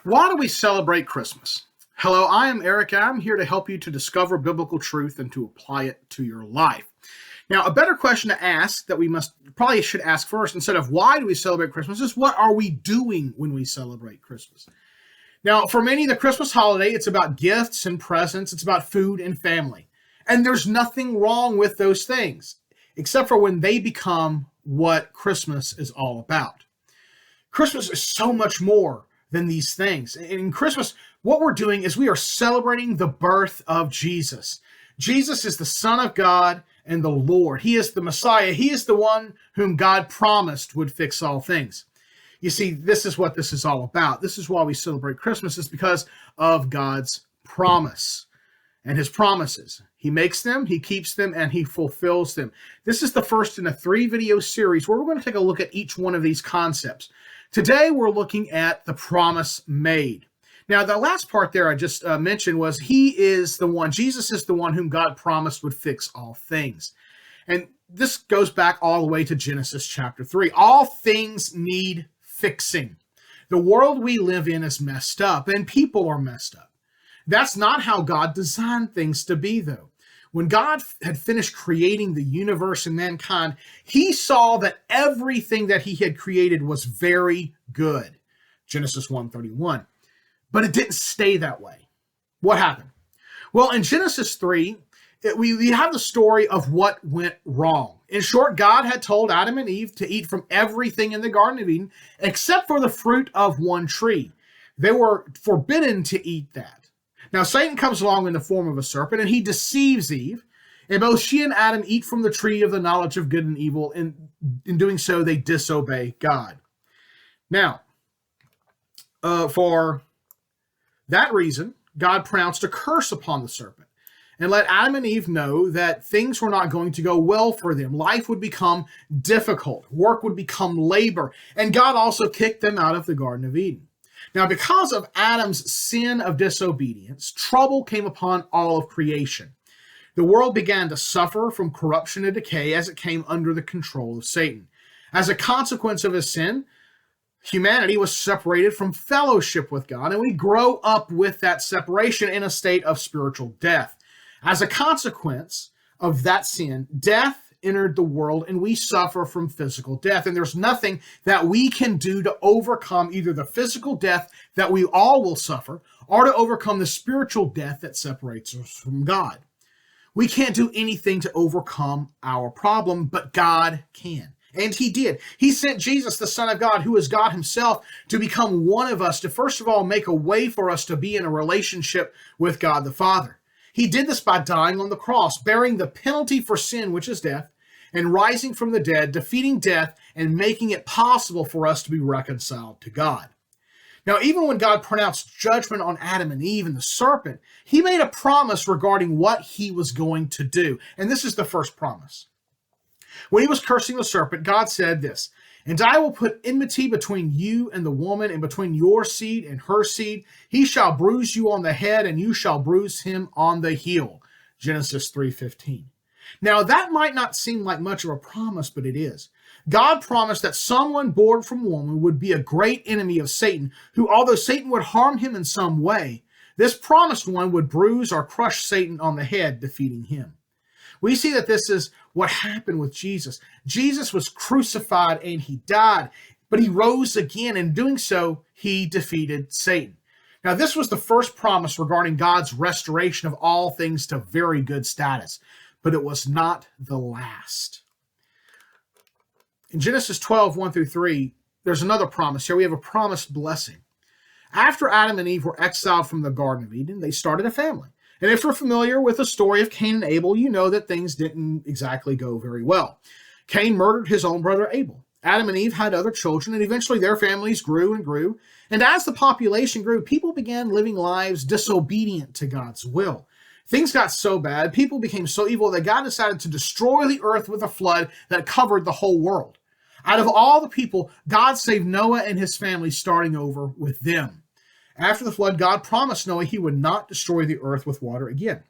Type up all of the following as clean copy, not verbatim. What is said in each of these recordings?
Why do we celebrate Christmas? Hello, I am Eric. I'm here to help you to discover biblical truth and to apply it to your life. Now, a better question to ask that we probably should ask first, instead of why do we celebrate Christmas, is what are we doing when we celebrate Christmas? Now, for many, the Christmas holiday, it's about gifts and presents. It's about food and family. And there's nothing wrong with those things, except for when they become what Christmas is all about. Christmas is so much more than these things. In Christmas, what we're doing is we are celebrating the birth of Jesus. Jesus is the Son of God and the Lord. He is the Messiah. He is the one whom God promised would fix all things. You see, this is what this is all about. This is why we celebrate Christmas, is because of God's promise and his promises. He makes them, he keeps them, and he fulfills them. This is the first in a 3-video series where we're going to take a look at each one of these concepts. Today, we're looking at the promise made. Now, the last part there I just mentioned was Jesus is the one whom God promised would fix all things. And this goes back all the way to Genesis chapter 3. All things need fixing. The world we live in is messed up, and people are messed up. That's not how God designed things to be, though. When God had finished creating the universe and mankind, he saw that everything that he had created was very good. Genesis 1:31. But it didn't stay that way. What happened? Well, in Genesis 3, we have the story of what went wrong. In short, God had told Adam and Eve to eat from everything in the Garden of Eden except for the fruit of one tree. They were forbidden to eat that. Now, Satan comes along in the form of a serpent, and he deceives Eve. And both she and Adam eat from the tree of the knowledge of good and evil, and in doing so, they disobey God. Now, for that reason, God pronounced a curse upon the serpent and let Adam and Eve know that things were not going to go well for them. Life would become difficult. Work would become labor. And God also kicked them out of the Garden of Eden. Now, because of Adam's sin of disobedience, trouble came upon all of creation. The world began to suffer from corruption and decay as it came under the control of Satan. As a consequence of his sin, humanity was separated from fellowship with God, and we grow up with that separation in a state of spiritual death. As a consequence of that sin, death entered the world, and we suffer from physical death. And there's nothing that we can do to overcome either the physical death that we all will suffer, or to overcome the spiritual death that separates us from God. We can't do anything to overcome our problem, but God can. And he did. He sent Jesus, the Son of God, who is God himself, to become one of us, to first of all make a way for us to be in a relationship with God the Father. He did this by dying on the cross, bearing the penalty for sin, which is death, and rising from the dead, defeating death, and making it possible for us to be reconciled to God. Now, even when God pronounced judgment on Adam and Eve and the serpent, he made a promise regarding what he was going to do. And this is the first promise. When he was cursing the serpent, God said this, "And I will put enmity between you and the woman, and between your seed and her seed. He shall bruise you on the head, and you shall bruise him on the heel." Genesis 3:15. Now, that might not seem like much of a promise, but it is. God promised that someone born from woman would be a great enemy of Satan, who, although Satan would harm him in some way, this promised one would bruise or crush Satan on the head, defeating him. We see that this is what happened with Jesus. Jesus was crucified and he died, but he rose again. In doing so, he defeated Satan. Now, this was the first promise regarding God's restoration of all things to very good status, but it was not the last. In Genesis 12:1-3, there's another promise. Here we have a promised blessing. After Adam and Eve were exiled from the Garden of Eden, they started a family. And if you're familiar with the story of Cain and Abel, you know that things didn't exactly go very well. Cain murdered his own brother Abel. Adam and Eve had other children, and eventually their families grew and grew. And as the population grew, people began living lives disobedient to God's will. Things got so bad, people became so evil that God decided to destroy the earth with a flood that covered the whole world. Out of all the people, God saved Noah and his family, starting over with them. After the flood, God promised Noah he would not destroy the earth with water again.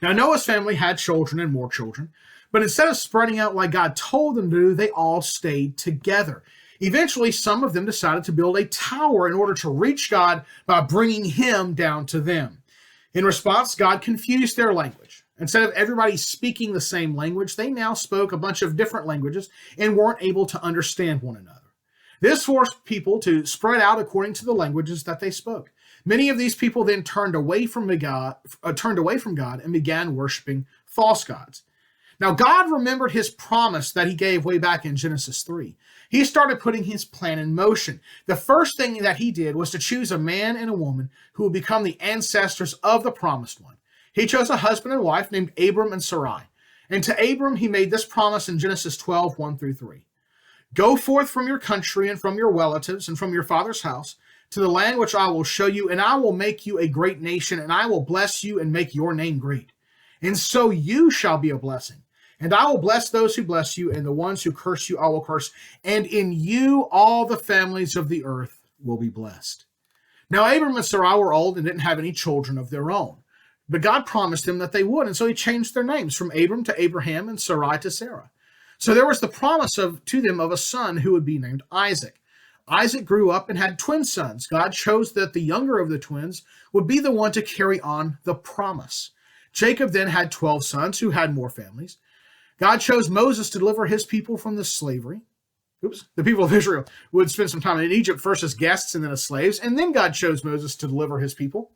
Now, Noah's family had children and more children, but instead of spreading out like God told them to do, they all stayed together. Eventually, some of them decided to build a tower in order to reach God by bringing him down to them. In response, God confused their language. Instead of everybody speaking the same language, they now spoke a bunch of different languages and weren't able to understand one another. This forced people to spread out according to the languages that they spoke. Many of these people then turned away from God and began worshiping false gods. Now, God remembered his promise that he gave way back in Genesis 3. He started putting his plan in motion. The first thing that he did was to choose a man and a woman who would become the ancestors of the promised one. He chose a husband and wife named Abram and Sarai. And to Abram, he made this promise in Genesis 12, 1 through 3. Go forth from your country and from your relatives and from your father's house to the land which I will show you, and I will make you a great nation, and I will bless you and make your name great. And so you shall be a blessing. And I will bless those who bless you, and the ones who curse you I will curse. And in you all the families of the earth will be blessed. Now Abram and Sarai were old and didn't have any children of their own. But God promised them that they would, and so he changed their names from Abram to Abraham and Sarai to Sarah. So there was the promise to them of a son who would be named Isaac. Isaac grew up and had twin sons. God chose that the younger of the twins would be the one to carry on the promise. Jacob then had 12 sons who had more families. God chose Moses to deliver his people from the slavery. The people of Israel would spend some time in Egypt, first as guests and then as slaves, and then God chose Moses to deliver his people.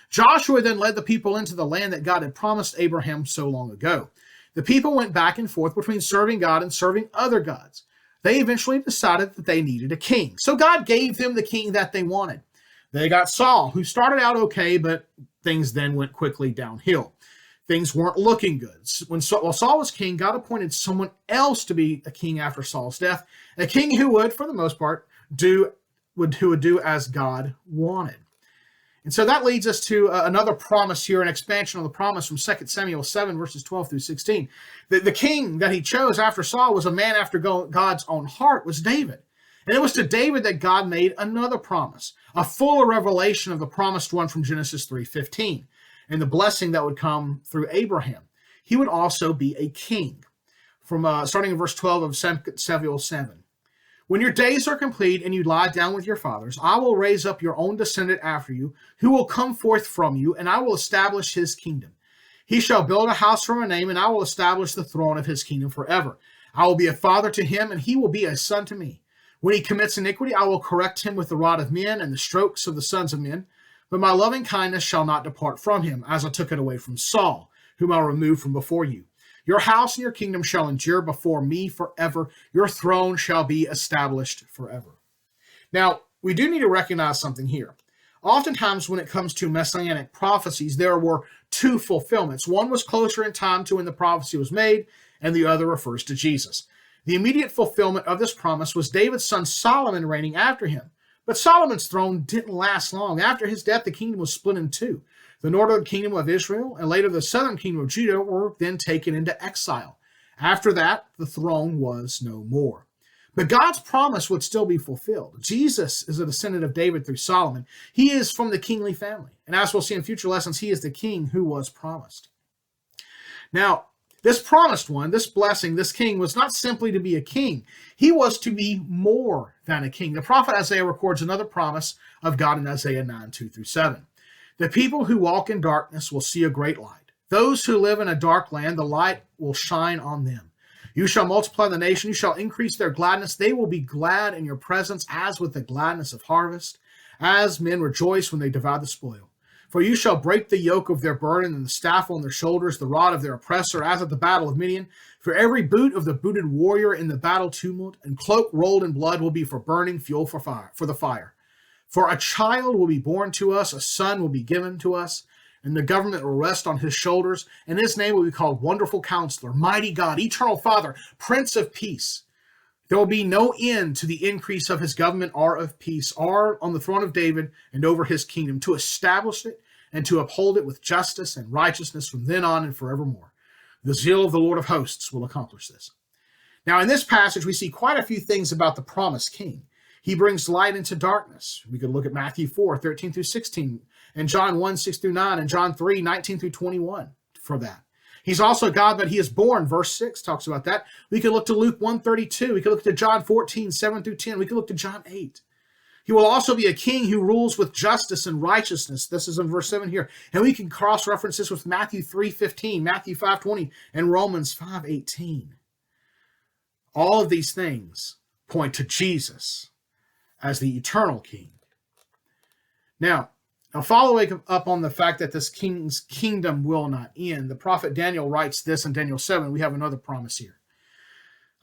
Joshua then led the people into the land that God had promised Abraham so long ago. The people went back and forth between serving God and serving other gods. They eventually decided that they needed a king. So God gave them the king that they wanted. They got Saul, who started out okay, but things then went quickly downhill. Things weren't looking good. While Saul was king, God appointed someone else to be a king after Saul's death, a king who would, for the most part, who would do as God wanted. And so that leads us to another promise here, an expansion of the promise from 2 Samuel 7, verses 12 through 16. The king that he chose after Saul was a man after God's own heart, was David. And it was to David that God made another promise, a fuller revelation of the promised one from Genesis 3:15, and the blessing that would come through Abraham. He would also be a king. From starting in verse 12 of 2 Samuel 7. When your days are complete and you lie down with your fathers, I will raise up your own descendant after you, who will come forth from you, and I will establish his kingdom. He shall build a house for my name, and I will establish the throne of his kingdom forever. I will be a father to him, and he will be a son to me. When he commits iniquity, I will correct him with the rod of men and the strokes of the sons of men. But my loving kindness shall not depart from him, as I took it away from Saul, whom I removed from before you. Your house and your kingdom shall endure before me forever. Your throne shall be established forever. Now, we do need to recognize something here. Oftentimes, when it comes to messianic prophecies, there were two fulfillments. One was closer in time to when the prophecy was made, and the other refers to Jesus. The immediate fulfillment of this promise was David's son Solomon reigning after him. But Solomon's throne didn't last long. After his death, the kingdom was split in two. The northern kingdom of Israel and later the southern kingdom of Judah were then taken into exile. After that, the throne was no more. But God's promise would still be fulfilled. Jesus is a descendant of David through Solomon. He is from the kingly family. And as we'll see in future lessons, he is the king who was promised. Now, this promised one, this blessing, this king was not simply to be a king. He was to be more than a king. The prophet Isaiah records another promise of God in Isaiah 9, 2 through 7. The people who walk in darkness will see a great light. Those who live in a dark land, the light will shine on them. You shall multiply the nation. You shall increase their gladness. They will be glad in your presence as with the gladness of harvest, as men rejoice when they divide the spoil. For you shall break the yoke of their burden and the staff on their shoulders, the rod of their oppressor, as at the battle of Midian. For every boot of the booted warrior in the battle tumult and cloak rolled in blood will be for burning fuel for the fire. For a child will be born to us, a son will be given to us, and the government will rest on his shoulders, and his name will be called Wonderful Counselor, Mighty God, Eternal Father, Prince of Peace. There will be no end to the increase of his government or of peace, or on the throne of David and over his kingdom, to establish it and to uphold it with justice and righteousness from then on and forevermore. The zeal of the Lord of hosts will accomplish this. Now, in this passage, we see quite a few things about the promised king. He brings light into darkness. We could look at Matthew 4, 13 through 16, and John 1, 6 through 9, and John 3, 19 through 21 for that. He's also God that he is born. Verse 6 talks about that. We could look to Luke 1:32. We could look to John 14, 7 through 10. We could look to John 8. He will also be a king who rules with justice and righteousness. This is in verse 7 here. And we can cross-reference this with Matthew 3:15, Matthew 5:20, and Romans 5:18. All of these things point to Jesus as the eternal king. Now, following up on the fact that this king's kingdom will not end, the prophet Daniel writes this in Daniel 7. We have another promise here.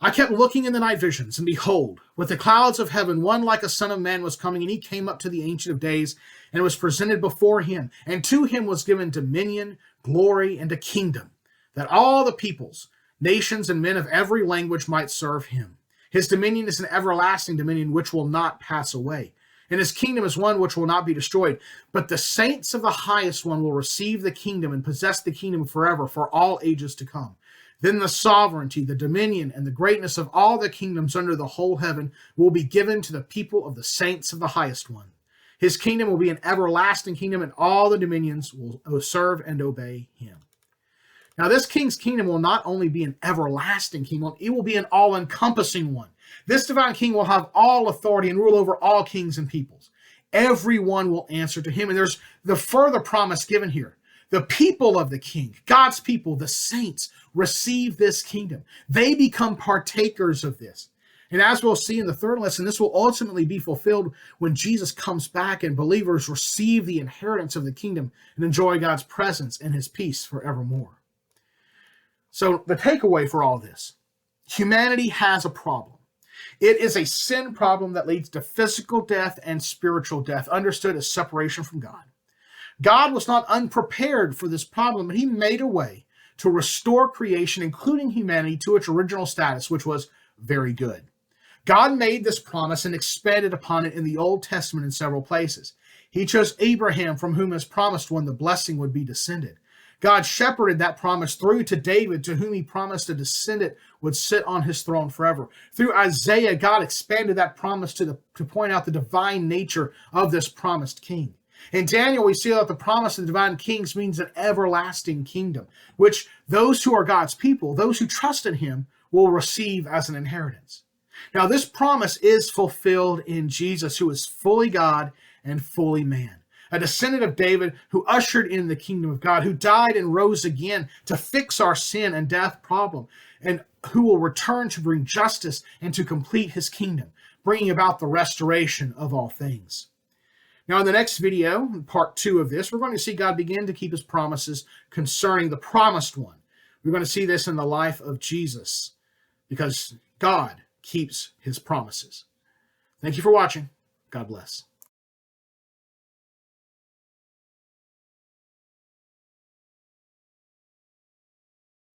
I kept looking in the night visions, and behold, with the clouds of heaven, one like a son of man was coming, and he came up to the Ancient of Days, and was presented before him. And to him was given dominion, glory, and a kingdom, that all the peoples, nations, and men of every language might serve him. His dominion is an everlasting dominion which will not pass away, and his kingdom is one which will not be destroyed. But the saints of the highest one will receive the kingdom and possess the kingdom forever, for all ages to come. Then the sovereignty, the dominion, and the greatness of all the kingdoms under the whole heaven will be given to the people of the saints of the highest one. His kingdom will be an everlasting kingdom, and all the dominions will serve and obey him. Now, this king's kingdom will not only be an everlasting kingdom, it will be an all-encompassing one. This divine king will have all authority and rule over all kings and peoples. Everyone will answer to him. And there's the further promise given here. The people of the king, God's people, the saints, receive this kingdom. They become partakers of this. And as we'll see in the third lesson, this will ultimately be fulfilled when Jesus comes back and believers receive the inheritance of the kingdom and enjoy God's presence and his peace forevermore. So the takeaway for all this, humanity has a problem. It is a sin problem that leads to physical death and spiritual death, understood as separation from God. God was not unprepared for this problem, but he made a way to restore creation, including humanity, to its original status, which was very good. God made this promise and expanded upon it in the Old Testament in several places. He chose Abraham, from whom his promised one, the blessing, would be descended. God shepherded that promise through to David, to whom he promised a descendant would sit on his throne forever. Through Isaiah, God expanded that promise to point out the divine nature of this promised king. In Daniel, we see that the promise of the divine kings means an everlasting kingdom, which those who are God's people, those who trust in him, will receive as an inheritance. Now, this promise is fulfilled in Jesus, who is fully God and fully man, a descendant of David who ushered in the kingdom of God, who died and rose again to fix our sin and death problem, and who will return to bring justice and to complete his kingdom, bringing about the restoration of all things. Now, in the next video, part 2 of this, we're going to see God begin to keep his promises concerning the promised one. We're going to see this in the life of Jesus, because God keeps his promises. Thank you for watching. God bless.